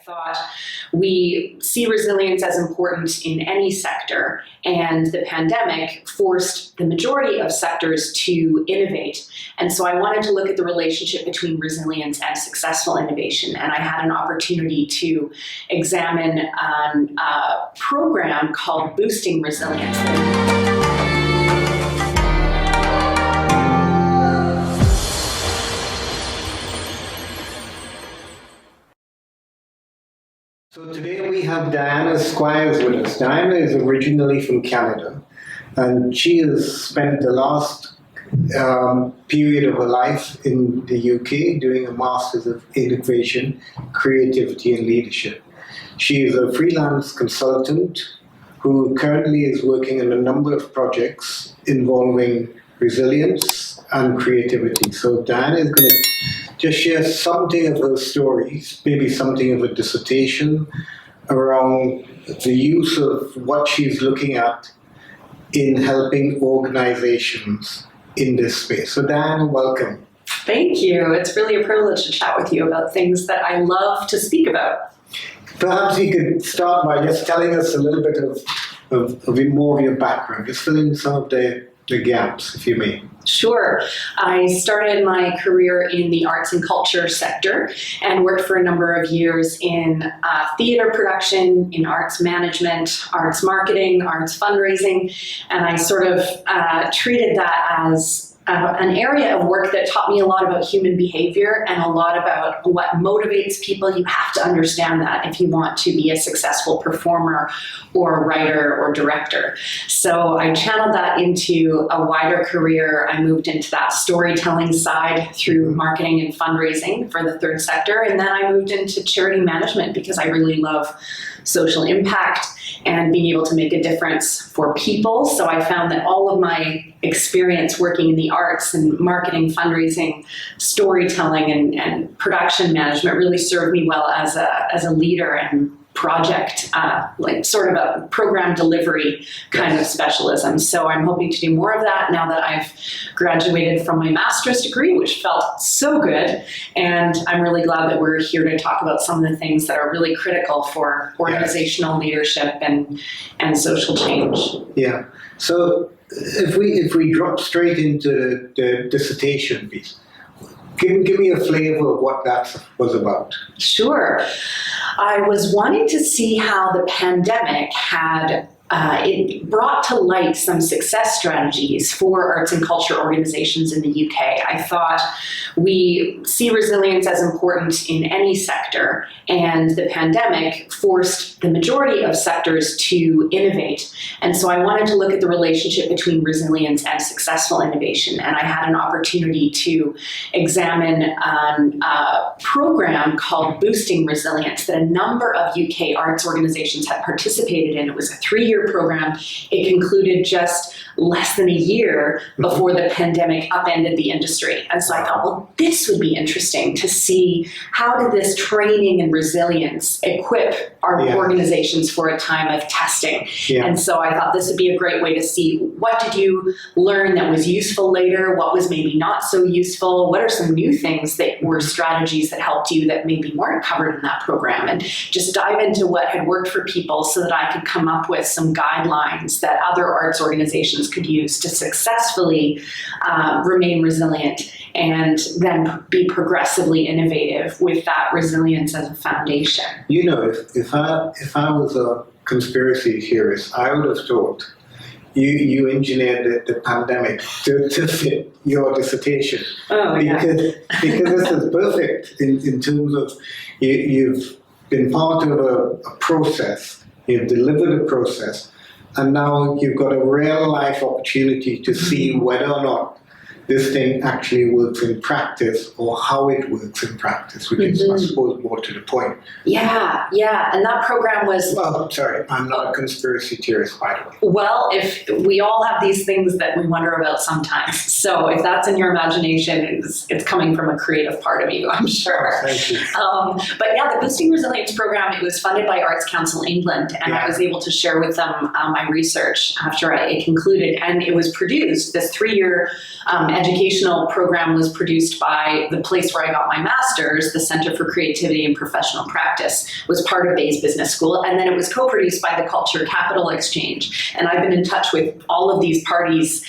thought we see resilience as important in any sector, and the pandemic forced the majority of sectors to innovate. And so I wanted to look at the relationship between resilience and successful innovation, and I had an opportunity to examine a program called Boosting Resilience. So today we have Diana Squires with us. Diana is originally from Canada, and she has spent the last period of her life in the UK doing a Master's of Innovation, Creativity and Leadership. She is a freelance consultant who currently is working on a number of projects involving resilience and creativity. So Diana is going to just share something of her stories, maybe something of a dissertation around the use of what she's looking at in helping organizations in this space. So Diana, welcome. Thank you. It's really a privilege to chat with you about things that I love to speak about. Perhaps you could start by just telling us a little bit of more of your background, just fill in some of the gaps, if you may. Sure. I started my career in the arts and culture sector and worked for a number of years in theater production, in arts management, arts marketing, arts fundraising, and I sort of treated that as an area of work that taught me a lot about human behavior and a lot about what motivates people. You have to understand that if you want to be a successful performer or writer or director. So I channeled that into a wider career. I moved into that storytelling side through marketing and fundraising for the third sector. And then I moved into charity management because I really love social impact and being able to make a difference for people. So I found that all of my experience working in the arts and marketing, fundraising, storytelling, and production management really served me well as a leader and project, like sort of a program delivery kind of specialism. So I'm hoping to do more of that now that I've graduated from my master's degree, which felt so good. And I'm really glad that we're here to talk about some of the things that are really critical for organizational leadership and social change. Yeah. So if we drop straight into the dissertation piece, give me a flavor of what that was about. Sure. I was wanting to see how the pandemic had it brought to light some success strategies for arts and culture organizations in the UK. I thought we see resilience as important in any sector, and the pandemic forced the majority of sectors to innovate. And so I wanted to look at the relationship between resilience and successful innovation. And I had an opportunity to examine a program called Boosting Resilience that a number of UK arts organizations had participated in. It was a 3-year program. It concluded just less than a year before the pandemic upended the industry. And so I thought, well, this would be interesting to see how did this training and resilience equip our organizations for a time of testing. And so I thought this would be a great way to see what did you learn that was useful later, what was maybe not so useful, what are some new things that were strategies that helped you that maybe weren't covered in that program, and just dive into what had worked for people so that I could come up with some guidelines that other arts organizations could use to successfully remain resilient and then be progressively innovative with that resilience as a foundation. You know, if I was a conspiracy theorist, I would have thought you engineered the pandemic to fit your dissertation. Because this is perfect in terms of you've been part of a process, you've delivered a process, and now you've got a real life opportunity to see whether or not this thing actually works in practice or how it works in practice, which is, I suppose, more to the point. Yeah. And that program was... Well, sorry, I'm not a conspiracy theorist, by the way. Well, if we all have these things that we wonder about sometimes. So if that's in your imagination, it's coming from a creative part of you, I'm sure. Oh, thank you. But yeah, the Boosting Resilience program, it was funded by Arts Council England, and I was able to share with them my research after it concluded. And it was produced, this 3-year educational program was produced by the place where I got my master's, the Center for Creativity and Professional Practice, was part of Bayes Business School, and then it was co-produced by the Culture Capital Exchange. And I've been in touch with all of these parties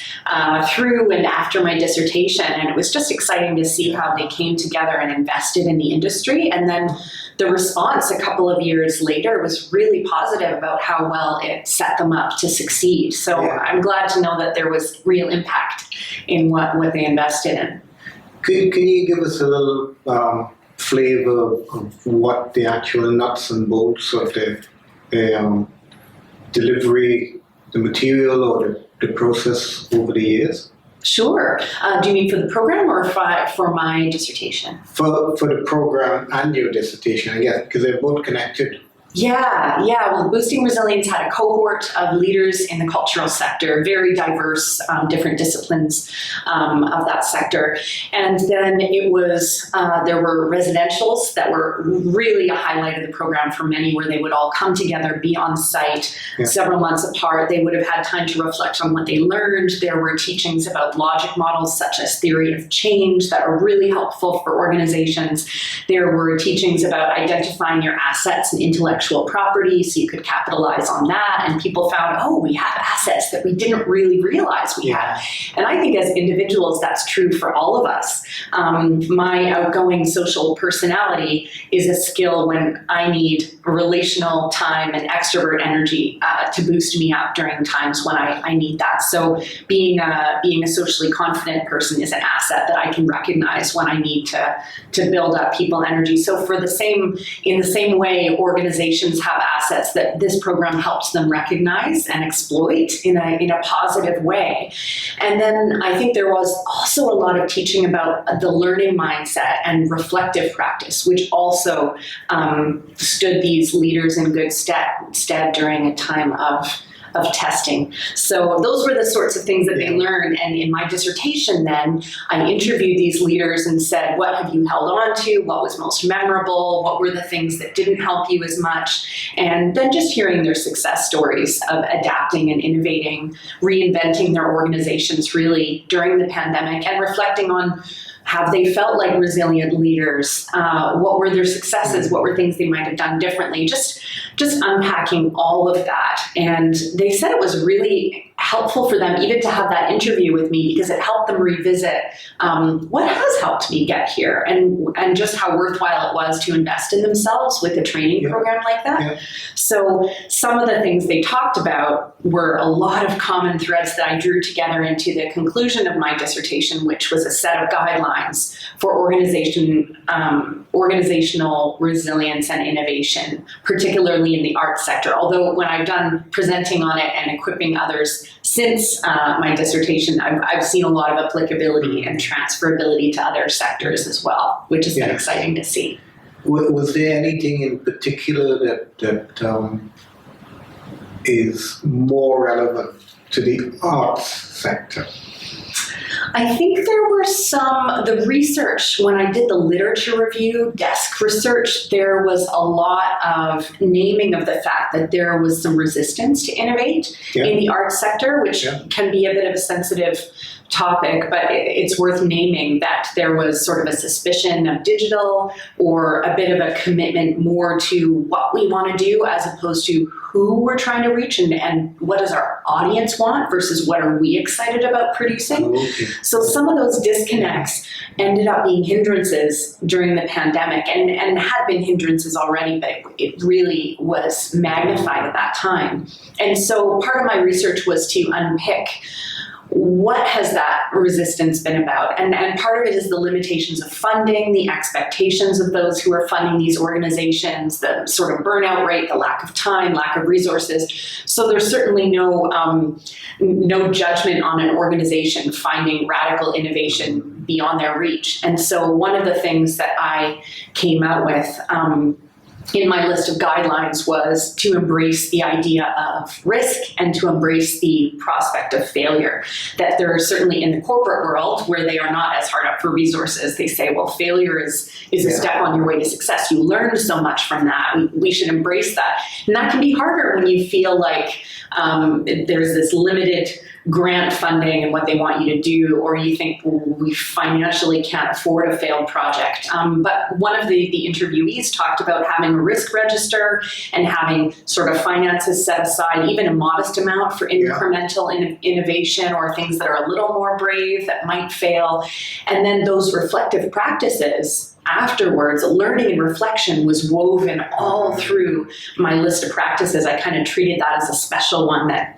through and after my dissertation, and it was just exciting to see how they came together and invested in the industry. And then the response a couple of years later was really positive about how well it set them up to succeed. So I'm glad to know that there was real impact in what they invested in. Can you give us a little flavor of what the actual nuts and bolts of the delivery, the material, or the process over the years? Sure. Do you mean for the program or for my dissertation? For the program and your dissertation, I guess, because they're both connected. Yeah. Well, Boosting Resilience had a cohort of leaders in the cultural sector, very diverse, different disciplines of that sector. And then it was, there were residentials that were really a highlight of the program for many, where they would all come together, be on site several months apart. They would have had time to reflect on what they learned. There were teachings about logic models such as theory of change that are really helpful for organizations. There were teachings about identifying your assets and intellectual property, so you could capitalize on that. And people found, oh, we have assets that we didn't really realize we had. And I think as individuals, that's true for all of us. My outgoing social personality is a skill when I need relational time and extrovert energy to boost me up during times when I need that. So being a socially confident person is an asset that I can recognize when I need to build up people energy. So in the same way, organizations have assets that this program helps them recognize and exploit in a positive way. And then I think there was also a lot of teaching about the learning mindset and reflective practice, which also stood these leaders in good stead during a time of testing. So those were the sorts of things that they learned. And in my dissertation then, I interviewed these leaders and said, what have you held on to? What was most memorable? What were the things that didn't help you as much? And then just hearing their success stories of adapting and innovating, reinventing their organizations really during the pandemic, and reflecting on, have they felt like resilient leaders? What were their successes? What were things they might have done differently? Just unpacking all of that. And they said it was really helpful for them even to have that interview with me, because it helped them revisit what has helped me get here, and just how worthwhile it was to invest in themselves with a training program like that. So some of the things they talked about were a lot of common threads that I drew together into the conclusion of my dissertation, which was a set of guidelines for organizational resilience and innovation, particularly in the arts sector. Although when I've done presenting on it and equipping others since my dissertation, I've seen a lot of applicability and transferability to other sectors as well, which has been exciting to see. Was there anything in particular that is more relevant to the arts sector? I think there were the research, when I did the literature review, desk research, there was a lot of naming of the fact that there was some resistance to innovate in the arts sector, which can be a bit of a sensitive topic, but it's worth naming that there was sort of a suspicion of digital, or a bit of a commitment more to what we want to do as opposed to who we're trying to reach, and what does our audience want versus what are we excited about producing. So some of those disconnects ended up being hindrances during the pandemic, and had been hindrances already, but it really was magnified at that time. And so part of my research was to unpick what has that resistance been about? And part of it is the limitations of funding, the expectations of those who are funding these organizations, the sort of burnout rate, the lack of time, lack of resources. So there's certainly no judgment on an organization finding radical innovation beyond their reach. And so one of the things that I came out with in my list of guidelines was to embrace the idea of risk and to embrace the prospect of failure. That there are certainly in the corporate world where they are not as hard up for resources, they say, well, failure is a step on your way to success. You learned so much from that. We should embrace that. And that can be harder when you feel like there's this limited grant funding and what they want you to do, or you think, well, we financially can't afford a failed project. But one of the interviewees talked about having a risk register and having sort of finances set aside, even a modest amount for incremental innovation or things that are a little more brave that might fail. And then those reflective practices afterwards, learning and reflection was woven all through my list of practices. I kind of treated that as a special one that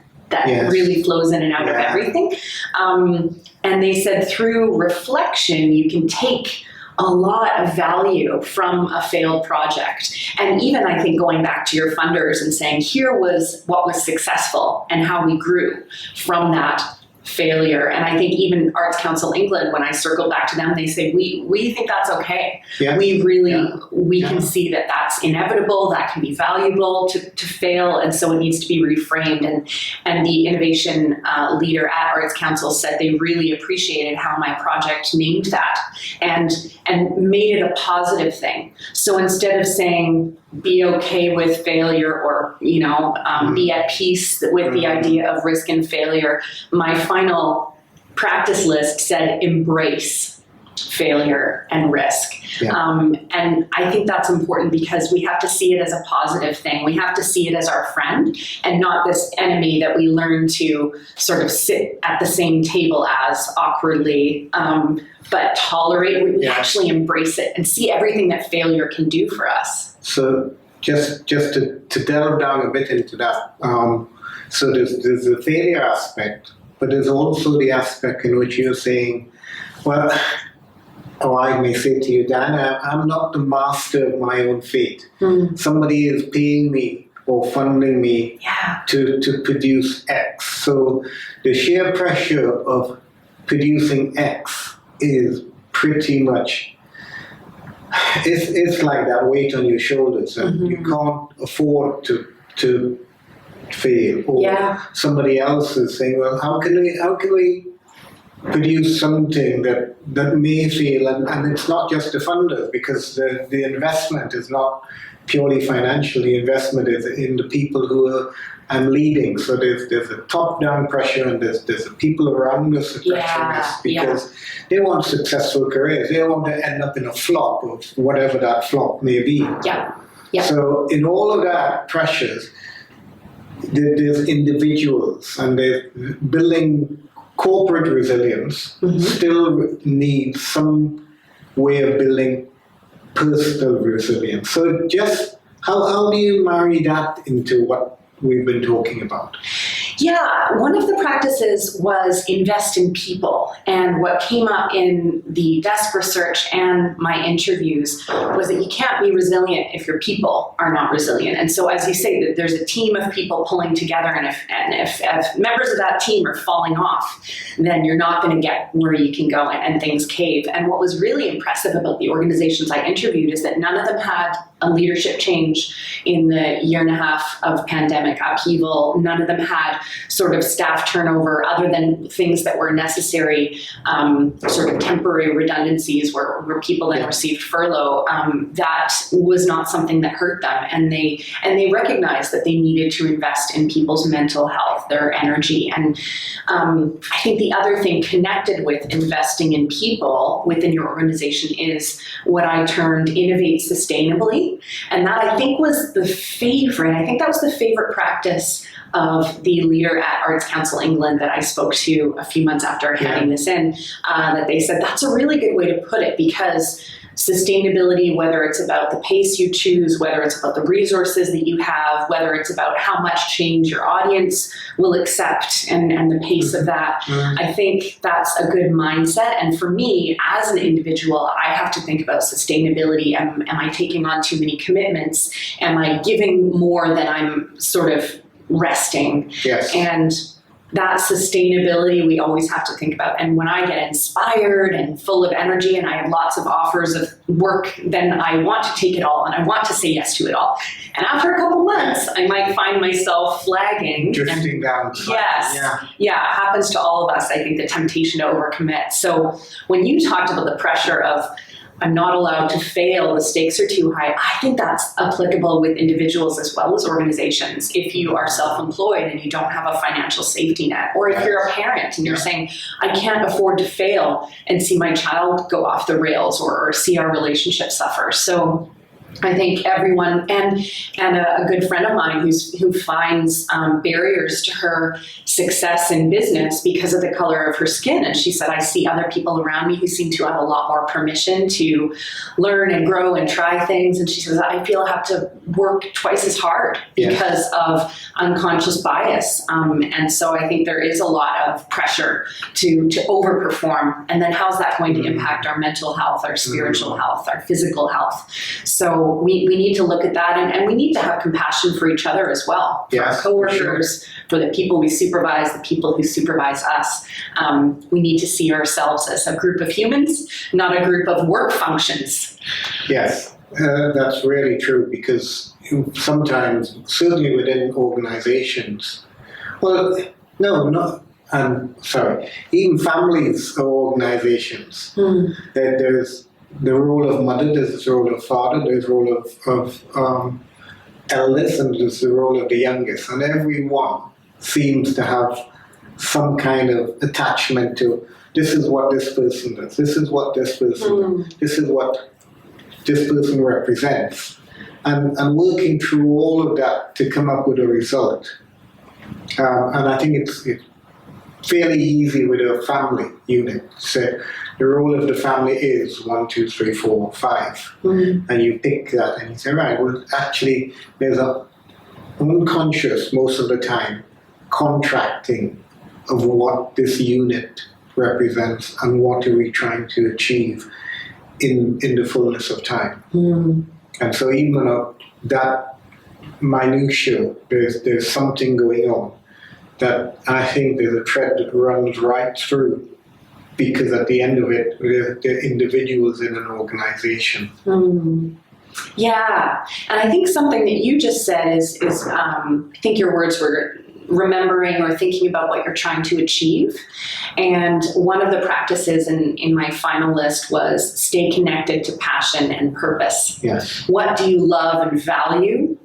really flows in and out of everything. And they said through reflection, you can take a lot of value from a failed project. And even I think going back to your funders and saying, here was what was successful and how we grew from that failure. And I think even Arts Council England, when I circled back to them, they say, we think that's okay. Yes. We really, we can see that that's inevitable, that can be valuable to fail, and so it needs to be reframed. And the innovation leader at Arts Council said they really appreciated how my project named that and made it a positive thing. So instead of saying, be okay with failure or, be at peace with the idea of risk and failure, my final practice list said embrace failure and risk. And I think that's important because we have to see it as a positive thing. We have to see it as our friend and not this enemy that we learn to sort of sit at the same table as awkwardly, but tolerate. We actually embrace it and see everything that failure can do for us. So just to delve down a bit into that, so there's the failure aspect, but there's also the aspect in which you're saying, well, or I may say to you, Diana, I'm not the master of my own fate. Somebody is paying me or funding me to produce X. So the sheer pressure of producing X is pretty much, it's like that weight on your shoulders, and you can't afford to fail. Or somebody else is saying, well, how can we produce something that may fail, and it's not just the funders, because the investment is not purely financial. The investment is in the people who I'm leading. So there's a top-down pressure, and there's the people around us the pressure is, because they want successful careers. They want to end up in a flop of whatever that flop may be. So in all of that pressures, there's individuals, and they're building corporate resilience still needs some way of building personal resilience. So just how do you marry that into what we've been talking about? Yeah, one of the practices was invest in people. And what came up in the desk research and my interviews was that you can't be resilient if your people are not resilient. And so, as you say, that there's a team of people pulling together, and if members of that team are falling off, then you're not going to get where you can go, and things cave. And what was really impressive about the organizations I interviewed is that none of them had a leadership change in the year and a half of pandemic upheaval. None of them had sort of staff turnover other than things that were necessary, sort of temporary redundancies where people then received furlough. That was not something that hurt them. And they recognized that they needed to invest in people's mental health, their energy. And I think the other thing connected with investing in people within your organization is what I termed innovate sustainably. And that I think was the favorite. I think that was the favorite practice of the leader at Arts Council England that I spoke to a few months after handing this in, that they said that's a really good way to put it, because sustainability, whether it's about the pace you choose, whether it's about the resources that you have, whether it's about how much change your audience will accept and the pace of that, I think that's a good mindset. And for me, as an individual, I have to think about sustainability. Am I taking on too many commitments? Am I giving more than I'm sort of resting? And that sustainability we always have to think about. And when I get inspired and full of energy and I have lots of offers of work, then I want to take it all and I want to say yes to it all. And after a couple months, I might find myself flagging. Drifting down. It happens to all of us. I think the temptation to overcommit. So when you talked about the pressure of I'm not allowed to fail, the stakes are too high. I think that's applicable with individuals as well as organizations. If you are self-employed and you don't have a financial safety net, or if you're a parent and you're saying, I can't afford to fail and see my child go off the rails or see our relationship suffer. So I think everyone, and a good friend of mine who finds barriers to her success in business because of the color of her skin. And she said, I see other people around me who seem to have a lot more permission to learn and grow and try things. And she says, I feel I have to work twice as hard because of unconscious bias. And so I think there is a lot of pressure to overperform. And then how's that going to impact our mental health, our spiritual health, our physical health? So we need to look at that, and we need to have compassion for each other as well. For our coworkers, for the people we supervise, the people who supervise us. We need to see ourselves as a group of humans, not a group of work functions. Yes, that's really true, because sometimes, certainly within organizations, even families or organizations, there's the role of mother, there's the role of father, there's the role of eldest, and there's the role of the youngest. And everyone seems to have some kind of attachment to, this is what this person does, this is what this person does, this is what this person represents. And working through all of that to come up with a result. And I think it's fairly easy with a family unit. So the role of the family is 1, 2, 3, 4, 5. And you pick that and you say, right, well, actually, there's a unconscious, most of the time, contracting of what this unit represents and what are we trying to achieve in the fullness of time. And so even that minutiae, there's something going on that I think there's a thread that runs right through, because at the end of it, they're individuals in an organization. Yeah, and I think something that you just said is I think your words were remembering or thinking about what you're trying to achieve. And one of the practices in my final list was stay connected to passion and purpose. Yes. What do you love and value?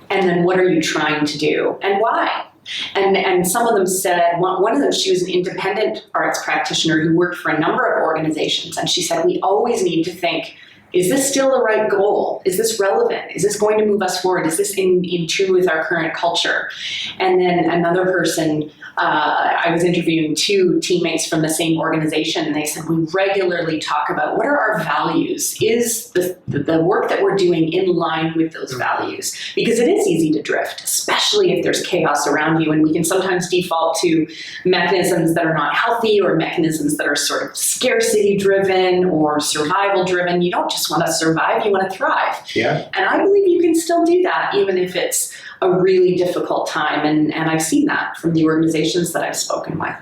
And then what are you trying to do and why? And some of them said, one of them, she was an independent arts practitioner who worked for a number of organizations. And she said, we always need to think, is this still the right goal? Is this relevant? Is this going to move us forward? Is this in tune with our current culture? And then another person, I was interviewing 2 teammates from the same organization, and they said, we regularly talk about what are our values? Is the work that we're doing in line with those values? Because it is easy to drift, especially if there's chaos around you, and we can sometimes default to mechanisms that are not healthy, or mechanisms that are sort of scarcity driven or survival driven. You don't just want to survive, you want to thrive. Yeah. And I believe you can still do that, even if it's a really difficult time. And I've seen that from the organizations that I've spoken with.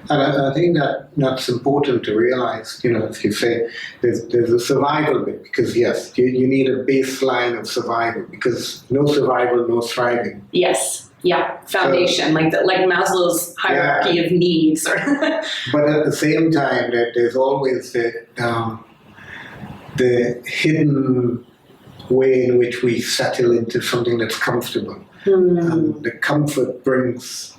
And I think that's important to realize, if you say there's a survival bit, because yes, you need a baseline of survival, because no survival, no thriving. Yes. Yeah, foundation, like Maslow's hierarchy of needs. But at the same time, there's always the hidden way in which we settle into something that's comfortable. And the comfort brings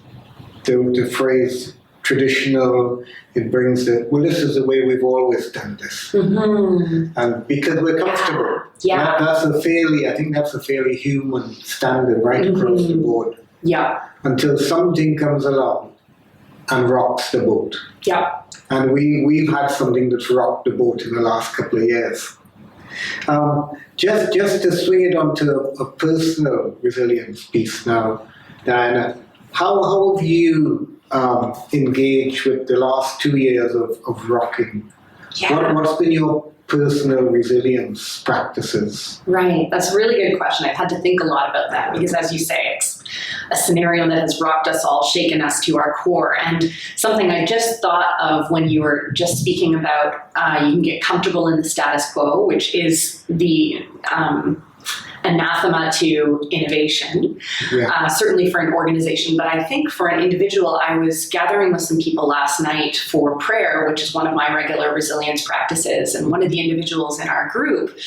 the phrase traditional, it brings this is the way we've always done this. And because we're comfortable. Yeah. I think that's a fairly human standard right across the board. Yeah. Until something comes along and rocks the boat. Yeah. And we've had something that's rocked the boat in the last couple of years. Just to swing it onto a personal resilience piece now, Diana, how have you engaged with the last 2 years of rocking? What's been your personal resilience practices? Right, that's a really good question. I've had to think a lot about that because, as you say, it's a scenario that has rocked us all, shaken us to our core. And something I just thought of when you were just speaking about you can get comfortable in the status quo, which is the anathema to innovation, certainly for an organization. But I think for an individual, I was gathering with some people last night for prayer, which is one of my regular resilience practices. And one of the individuals in our group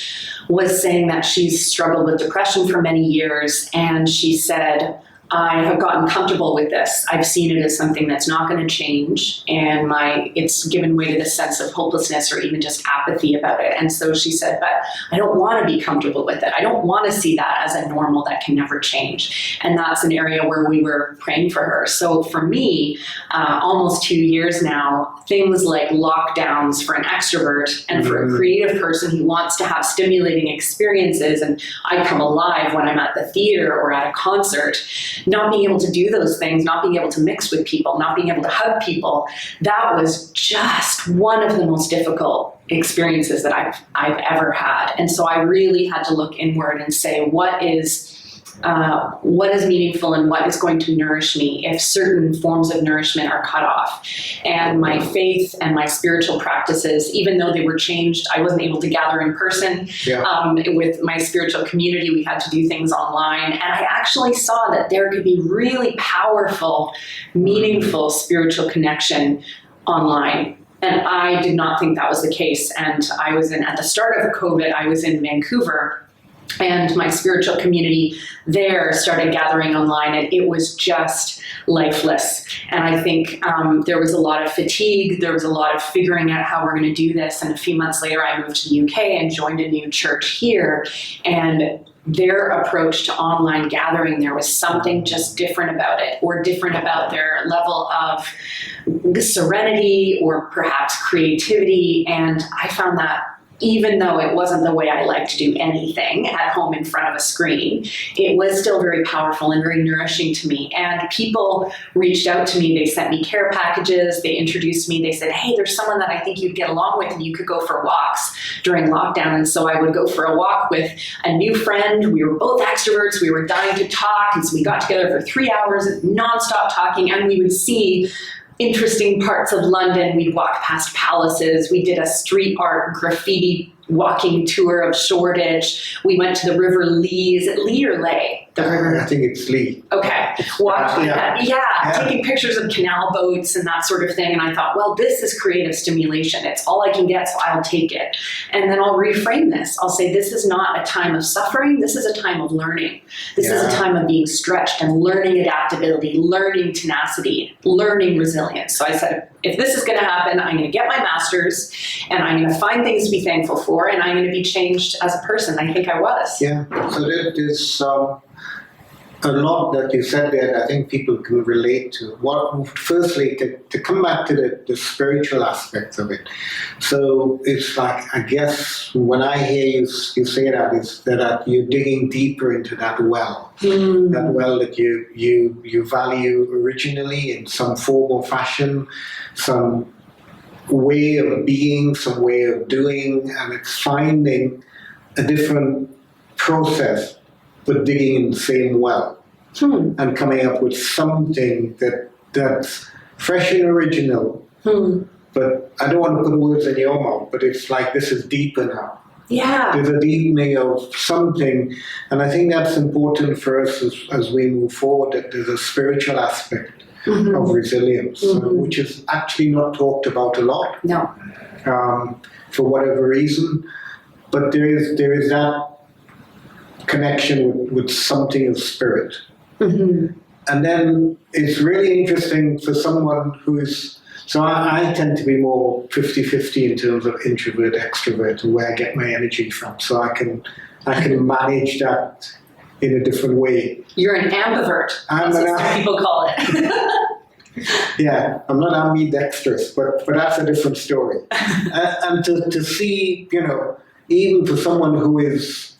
was saying that she's struggled with depression for many years. And she said, I have gotten comfortable with this. I've seen it as something that's not going to change, and it's given way to this sense of hopelessness or even just apathy about it. And so she said, but I don't want to be comfortable with it. I don't want to see that as a normal that can never change. And that's an area where we were praying for her. So for me, almost 2 years now, things like lockdowns for an extrovert and for a creative person who wants to have stimulating experiences, and I come alive when I'm at the theater or at a concert, not being able to do those things, not being able to mix with people, not being able to hug people, that was just one of the most difficult experiences that I've ever had. And so I really had to look inward and say, what is meaningful and what is going to nourish me if certain forms of nourishment are cut off. And my faith and my spiritual practices, even though they were changed, I wasn't able to gather in person. With my spiritual community, we had to do things online. And I actually saw that there could be really powerful, meaningful spiritual connection online. And I did not think that was the case. And at the start of COVID, I was in Vancouver, and my spiritual community there started gathering online, and it was just lifeless. And I think there was a lot of fatigue. There was a lot of figuring out how we're going to do this. And a few months later, I moved to the UK and joined a new church here. And their approach to online gathering, there was something just different about it, or different about their level of serenity or perhaps creativity. And I found that even though it wasn't the way I like to do anything at home in front of a screen, it was still very powerful and very nourishing to me. And people reached out to me. They sent me care packages. They introduced me. They said, hey, there's someone that I think you'd get along with and you could go for walks during lockdown. And so I would go for a walk with a new friend. We were both extroverts. We were dying to talk. And so we got together for 3 hours of nonstop talking, and we would see interesting parts of London. We'd walk past palaces. We did a street art graffiti walking tour of Shoreditch. We went to the River Lee. Is it Lee or Lay? The river? I think it's Lee. Okay. Taking pictures of canal boats and that sort of thing. And I thought, well, this is creative stimulation. It's all I can get, so I'll take it. And then I'll reframe this. I'll say, this is not a time of suffering. This is a time of learning. This is a time of being stretched and learning adaptability, learning tenacity, learning resilience. So I said, if this is going to happen, I'm going to get my master's, and I'm going to find things to be thankful for, and I'm going to be changed as a person. I think I was. Yeah. So there's a lot that you said there that I think people can relate to. Firstly, to come back to the spiritual aspects of it. So it's like, I guess when I hear you say that, is that you're digging deeper into that well. That well that you value originally in some form or fashion, some way of being, some way of doing, and it's finding a different process but digging in the same well and coming up with something that's fresh and original. But I don't want to put words in your mouth, but it's like, this is deeper now. Yeah. There's a deepening of something, and I think that's important for us as we move forward, that there's a spiritual aspect of resilience, which is actually not talked about a lot. No. For whatever reason. But there is that connection with something of spirit. And then it's really interesting for someone who is, so I tend to be more 50-50 in terms of introvert, extrovert, and where I get my energy from. So I can manage that in a different way. You're an ambivert. That's what some people call it. Yeah, I'm not ambidextrous, but that's a different story. And to see, even for someone who is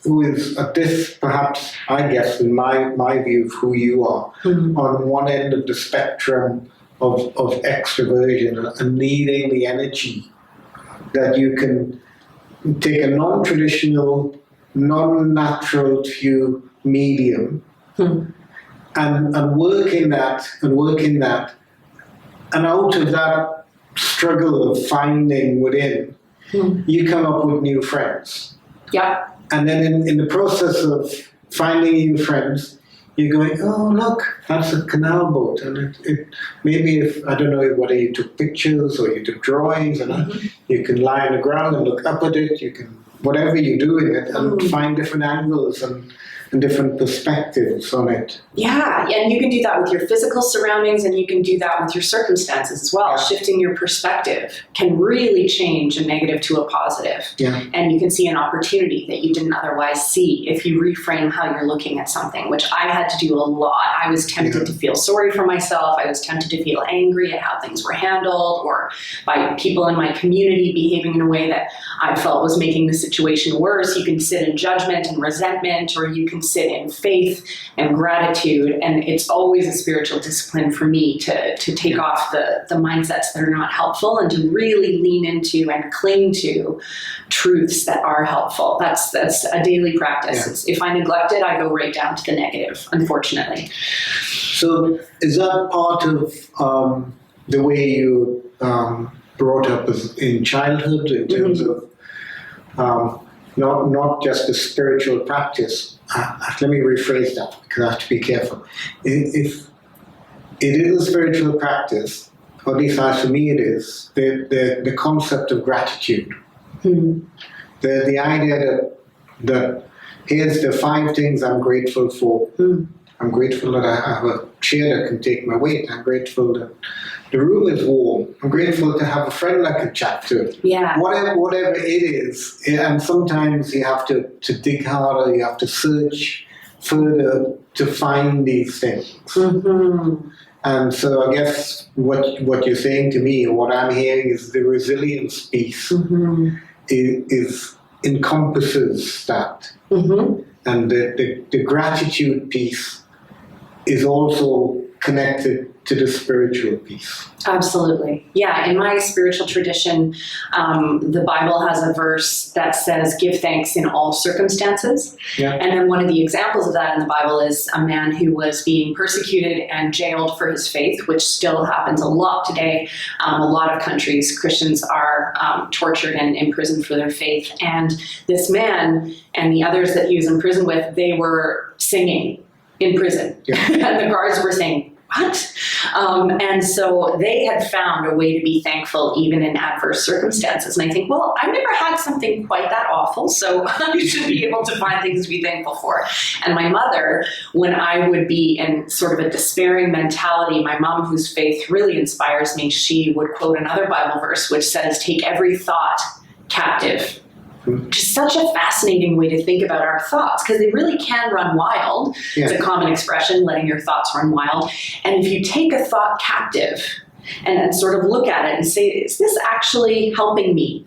at this, perhaps, I guess, in my view of who you are, on one end of the spectrum of extroversion and needing the energy, that you can take a non-traditional, non-natural to you medium and work in that, and out of that struggle of finding within, you come up with new friends. Yeah. And then in the process of finding new friends, you're going, oh, look, that's a canal boat. And maybe if, I don't know whether you took pictures or you took drawings, and you can lie on the ground and look up at it, you can, whatever you do in it, and find different angles and different perspectives on it. Yeah, and you can do that with your physical surroundings, and you can do that with your circumstances as well. Yeah. Shifting your perspective can really change a negative to a positive. Yeah. And you can see an opportunity that you didn't otherwise see if you reframe how you're looking at something, which I had to do a lot. I was tempted to feel sorry for myself. I was tempted to feel angry at how things were handled, or by people in my community behaving in a way that I felt was making the situation worse. You can sit in judgment and resentment, or you can sit in faith and gratitude. And it's always a spiritual discipline for me to take off the mindsets that are not helpful and to really lean into and cling to truths that are helpful. That's a daily practice. Yeah. If I neglect it, I go right down to the negative, unfortunately. So is that part of the way you brought up in childhood in terms of not just the spiritual practice? Let me rephrase that, because I have to be careful. If it is a spiritual practice, or at least as for me it is, the concept of gratitude. The idea that here's the 5 things I'm grateful for. I'm grateful that I have a chair that can take my weight. I'm grateful that the room is warm. I'm grateful to have a friend I can chat to. Yeah. Whatever it is. And sometimes you have to dig harder, you have to search further to find these things. And so I guess what you're saying to me, or what I'm hearing, is the resilience piece is encompasses that. And the gratitude piece is also connected to the spiritual piece. Absolutely. Yeah, in my spiritual tradition, the Bible has a verse that says, give thanks in all circumstances. Yeah. And then one of the examples of that in the Bible is a man who was being persecuted and jailed for his faith, which still happens a lot today. A lot of countries, Christians are tortured and imprisoned for their faith. And this man and the others that he was in prison with, they were singing in prison. Yeah. And the guards were saying, what? And so they had found a way to be thankful even in adverse circumstances. And I think, well, I've never had something quite that awful, so I should be able to find things to be thankful for. And my mother, when I would be in sort of a despairing mentality, my mom, whose faith really inspires me, she would quote another Bible verse which says, take every thought captive. Which is such a fascinating way to think about our thoughts, because they really can run wild. Yeah. It's a common expression, letting your thoughts run wild. And if you take a thought captive and sort of look at it and say, is this actually helping me?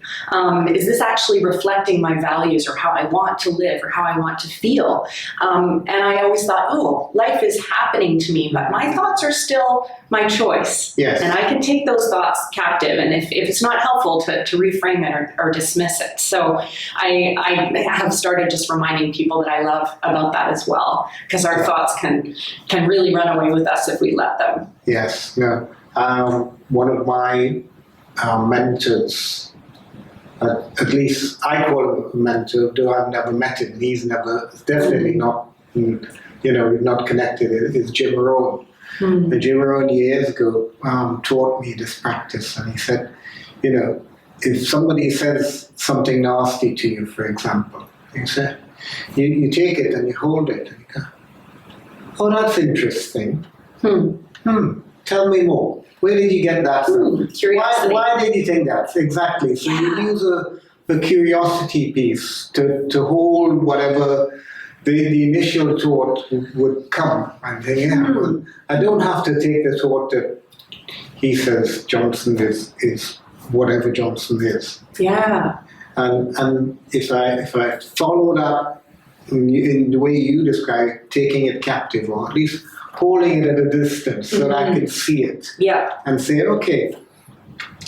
Is this actually reflecting my values or how I want to live or how I want to feel? And I always thought, oh, life is happening to me, but my thoughts are still my choice. Yes. And I can take those thoughts captive. And if it's not helpful, to reframe it or dismiss it. So I have started just reminding people that I love about that as well, because our thoughts can really run away with us if we let them. Yes. No. One of my mentors, at least I call him a mentor, though I've never met him. He's definitely not, not connected, is Jim Rohn. And Jim Rohn years ago taught me this practice, and he said, if somebody says something nasty to you, for example, you take it and you hold it, and you go, oh, that's interesting. Tell me more. Where did you get that from? Curiosity. Why did you think that? Exactly. So you use a curiosity piece to hold whatever the initial thought would come. And think, well, I don't have to take the thought that he says Johnson is whatever Johnson is. Yeah. And if I follow that in the way you describe, taking it captive, or at least holding it at a distance so that I can see it. Yeah. And say, okay,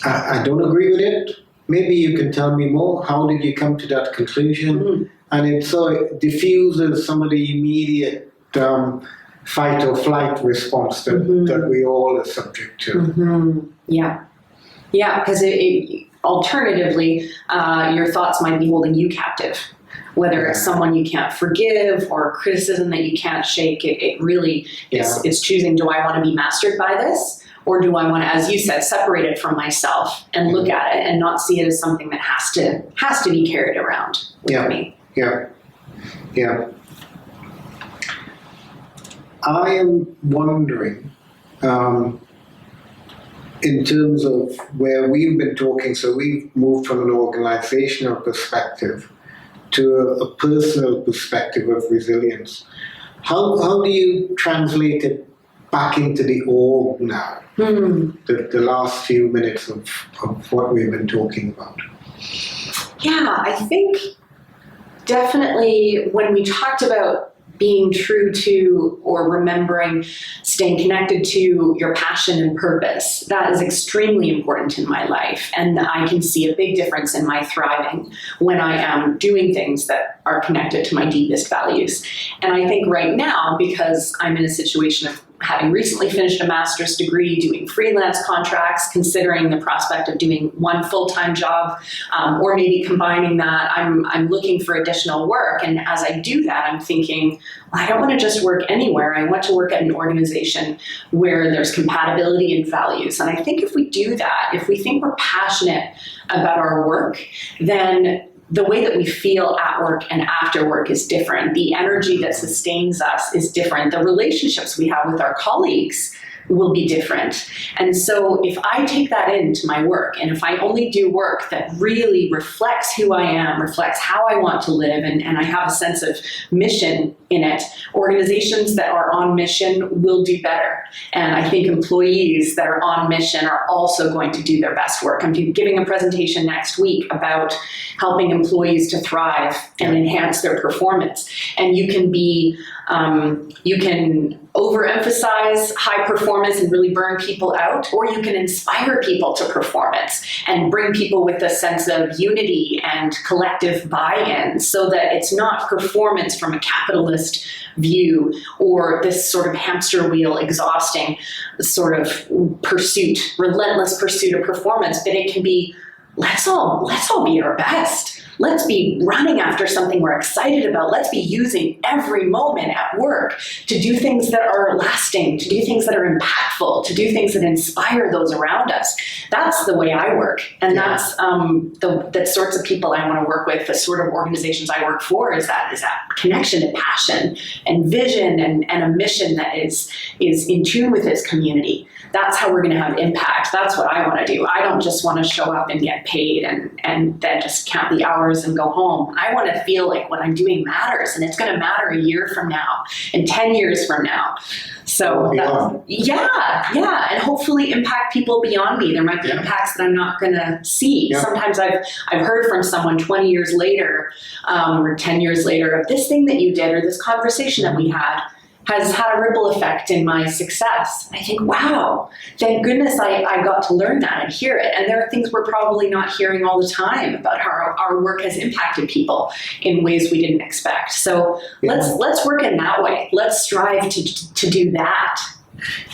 I don't agree with it. Maybe you can tell me more. How did you come to that conclusion? And it diffuses some of the immediate fight or flight response that we all are subject to. Yeah. Yeah, because alternatively, your thoughts might be holding you captive. Whether it's someone you can't forgive or criticism that you can't shake, it really is choosing, do I want to be mastered by this? Or do I want to, as you said, separate it from myself and look at it and not see it as something that has to be carried around with me? Yeah. I am wondering, in terms of where we've been talking, so we've moved from an organizational perspective to a personal perspective of resilience. How do you translate it back into the org now? The last few minutes of what we've been talking about. Yeah, I think definitely when we talked about being true to or remembering, staying connected to your passion and purpose, that is extremely important in my life. And I can see a big difference in my thriving when I am doing things that are connected to my deepest values. And I think right now, because I'm in a situation of having recently finished a master's degree, doing freelance contracts, considering the prospect of doing one full-time job, or maybe combining that, I'm looking for additional work. And as I do that, I'm thinking, I don't want to just work anywhere. I want to work at an organization where there's compatibility in values. And I think if we do that, if we think we're passionate about our work, then the way that we feel at work and after work is different. The energy that sustains us is different. The relationships we have with our colleagues will be different. And so if I take that into my work, and if I only do work that really reflects who I am, reflects how I want to live, and I have a sense of mission in it, organizations that are on mission will do better. And I think employees that are on mission are also going to do their best work. I'm giving a presentation next week about helping employees to thrive and enhance their performance. And you can be, you can overemphasize high performance and really burn people out, or you can inspire people to performance and bring people with a sense of unity and collective buy-in, so that it's not performance from a capitalist view or this sort of hamster wheel exhausting sort of pursuit, relentless pursuit of performance, but it can be, let's all be our best. Let's be running after something we're excited about. Let's be using every moment at work to do things that are lasting, to do things that are impactful, to do things that inspire those around us. That's the way I work. And that's the sorts of people I want to work with, the sort of organizations I work for, is that connection and passion and vision and a mission that is in tune with its community. That's how we're going to have impact. That's what I want to do. I don't just want to show up and get paid and then just count the hours and go home. I want to feel like what I'm doing matters, and it's going to matter a year from now and 10 years from now. So and hopefully impact people beyond me. There might be impacts that I'm not going to see. Sometimes I've heard from someone 20 years later or 10 years later of this thing that you did or this conversation that we had has had a ripple effect in my success. I think, wow, thank goodness I got to learn that and hear it. And there are things we're probably not hearing all the time about how our work has impacted people in ways we didn't expect. So let's work in that way. Let's strive to do that.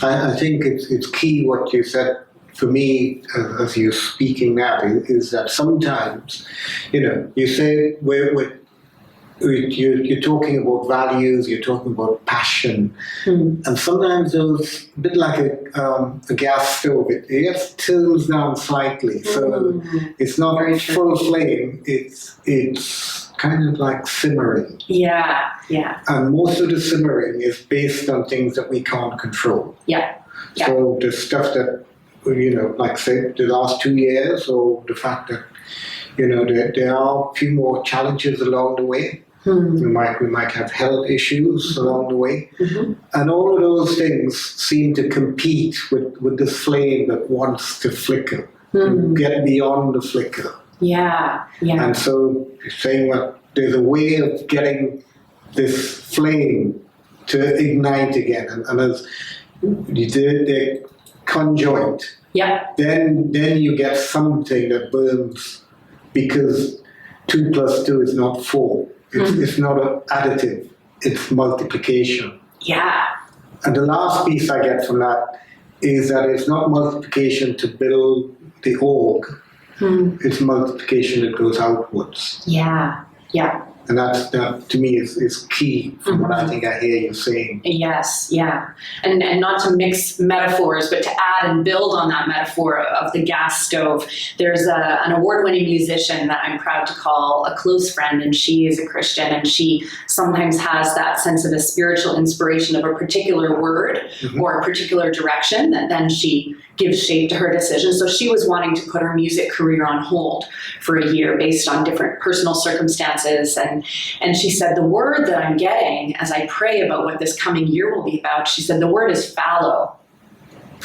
I think it's key what you said. For me, as you're speaking now, is that sometimes, you say you're talking about values, you're talking about passion, and sometimes those, a bit like a gas stove, it just turns down slightly, so it's not full flame, it's kind of like simmering. And most of the simmering is based on things that we can't control. So the stuff that, like say the last 2 years, or the fact that, there are a few more challenges along the way. We might have health issues along the way. And all of those things seem to compete with the flame that wants to flicker, to get beyond the flicker. And so you're saying that there's a way of getting this flame to ignite again. And as you did the conjoint, then you get something that burns, because 2 + 2 is not 4. It's not an additive, it's multiplication. And the last piece I get from that is that it's not multiplication to build the org, it's multiplication that goes outwards. And that to me is key from what I think I hear you saying. Yes, yeah. And not to mix metaphors, but to add and build on that metaphor of the gas stove. There's an award-winning musician that I'm proud to call a close friend, and she is a Christian, and she sometimes has that sense of a spiritual inspiration of a particular word or a particular direction that then she gives shape to her decision. So she was wanting to put her music career on hold for a year based on different personal circumstances. And she said, the word that I'm getting as I pray about what this coming year will be about, she said, the word is fallow.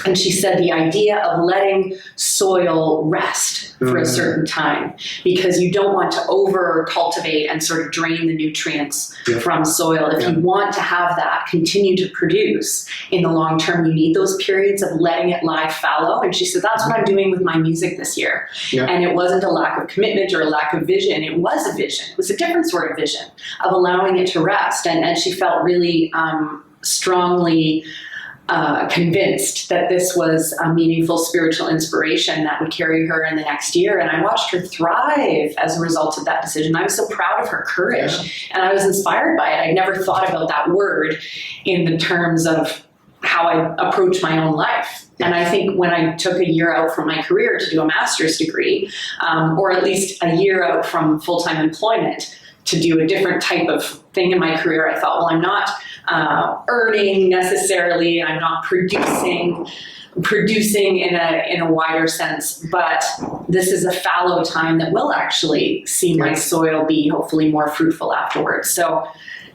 And she said the idea of letting soil rest for a certain time, because you don't want to over cultivate and sort of drain the nutrients from soil. If you want to have that continue to produce in the long term, you need those periods of letting it lie fallow. And she said, that's what I'm doing with my music this year. And it wasn't a lack of commitment or a lack of vision. It was a vision. It was a different sort of vision of allowing it to rest. And she felt really strongly convinced that this was a meaningful spiritual inspiration that would carry her in the next year. And I watched her thrive as a result of that decision. I was so proud of her courage, and I was inspired by it. I'd never thought about that word in the terms of how I approach my own life. And I think when I took a year out from my career to do a master's degree, or at least a year out from full-time employment to do a different type of thing in my career, I thought, well, I'm not earning necessarily, I'm not producing in a wider sense, but this is a fallow time that will actually see my soil be hopefully more fruitful afterwards. So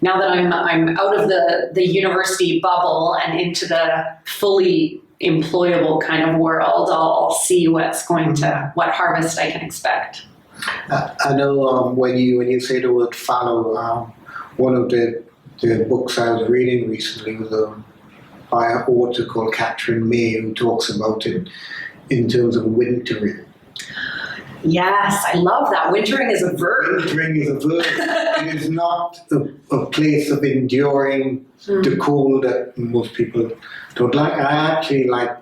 now that I'm out of the university bubble and into the fully employable kind of world, I'll see what harvest I can expect. I know when you say the word fallow, one of the books I was reading recently was by an author called Catherine May, who talks about it in terms of wintering. Yes, I love that. Wintering is a verb. Wintering is a verb. It is not a place of enduring the cold that most people don't like. I actually like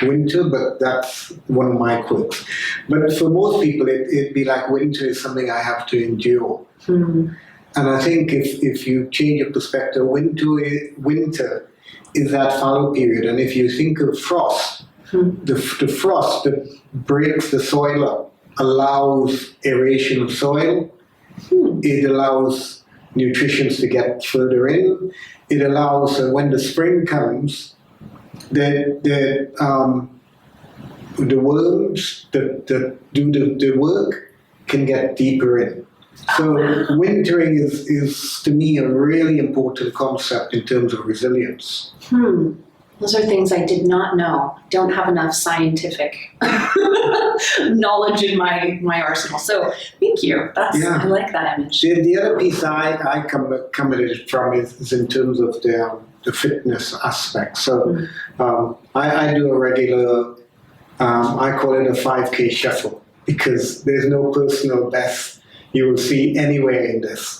winter, but that's one of my quirks. But for most people, it'd be like winter is something I have to endure. And I think if you change your perspective, winter is that fallow period. And if you think of frost, the frost that breaks the soil up allows aeration of soil. It allows nutrition to get further in. It allows when the spring comes, the worms that do the work can get deeper in. So wintering is to me a really important concept in terms of resilience. Those are things I did not know. Don't have enough scientific knowledge in my arsenal. So thank you. I like that image. The other piece I come at it from is in terms of the fitness aspect. So I do a regular, I call it a 5K shuffle, because there's no personal best you will see anywhere in this.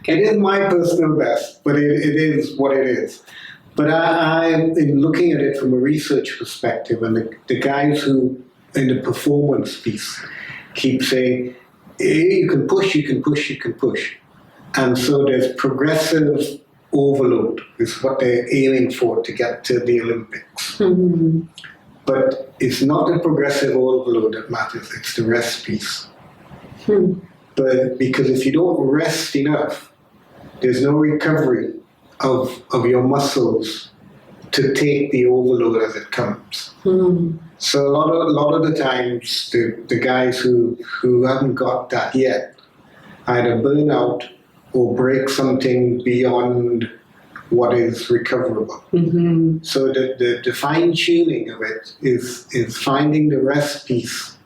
It is my personal best, but it is what it is. But I'm looking at it from a research perspective, and the guys who, in the performance piece, keep saying, hey, you can push. And so there's progressive overload is what they're aiming for to get to the Olympics. But it's not the progressive overload that matters, it's the rest piece. But because if you don't rest enough, there's no recovery of your muscles to take the overload as it comes. So a lot of the times, the guys who haven't got that yet either burn out or break something beyond what is recoverable. So the fine tuning of it is finding the rest piece.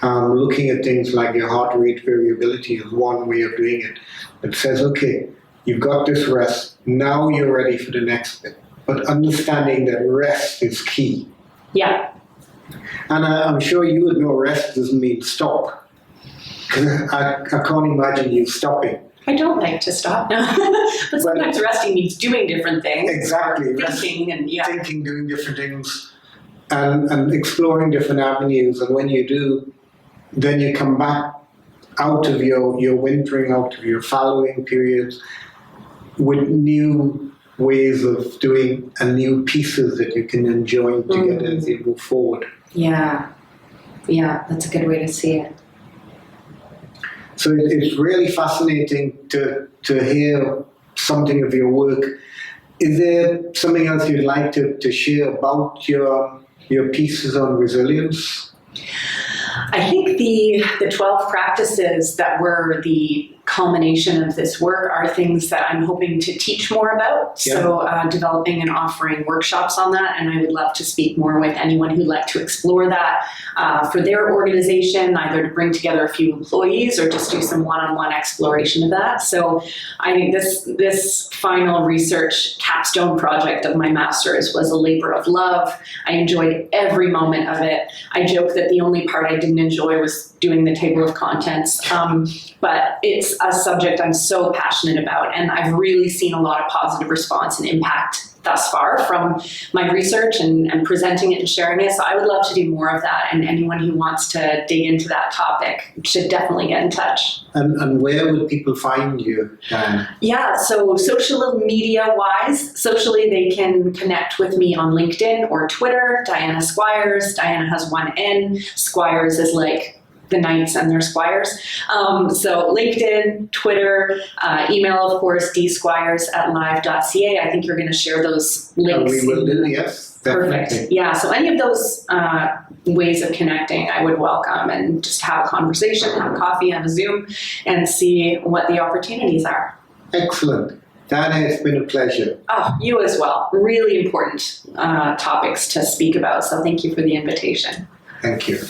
Looking at things like your heart rate variability is one way of doing it. It says, okay, you've got this rest, now you're ready for the next bit. But understanding that rest is key. Yeah. And I'm sure you would know rest doesn't mean stop. I can't imagine you stopping. I don't like to stop. But sometimes resting means doing different things. Exactly. Thinking, doing different things, and exploring different avenues. And when you do, then you come back out of your wintering, out of your fallowing periods, with new ways of doing and new pieces that you can enjoy together as you move forward. Yeah, that's a good way to see it. So it's really fascinating to hear something of your work. Is there something else you'd like to share about your pieces on resilience? I think the 12 practices that were the culmination of this work are things that I'm hoping to teach more about. Yeah. So developing and offering workshops on that, and I would love to speak more with anyone who'd like to explore that for their organization, either to bring together a few employees or just do some one-on-one exploration of that. So I think this final research capstone project of my master's was a labor of love. I enjoyed every moment of it. I joke that the only part I didn't enjoy was doing the table of contents, but it's a subject I'm so passionate about, and I've really seen a lot of positive response and impact thus far from my research and presenting it and sharing it. So I would love to do more of that, and anyone who wants to dig into that topic should definitely get in touch. And where would people find you, Diana? Yeah, so social media wise, socially they can connect with me on LinkedIn or Twitter, Diana Squires. Diana has one N. Squires is like the knights and their squires. So LinkedIn, Twitter, email, of course, dsquires@live.ca. I think you're going to share those links. We will do, yes. Definitely. Perfect. Yeah, so any of those ways of connecting I would welcome, and just have a conversation, have a coffee, have a Zoom, and see what the opportunities are. Excellent. Diana, it's been a pleasure. Oh, you as well. Really important topics to speak about, so thank you for the invitation. Thank you.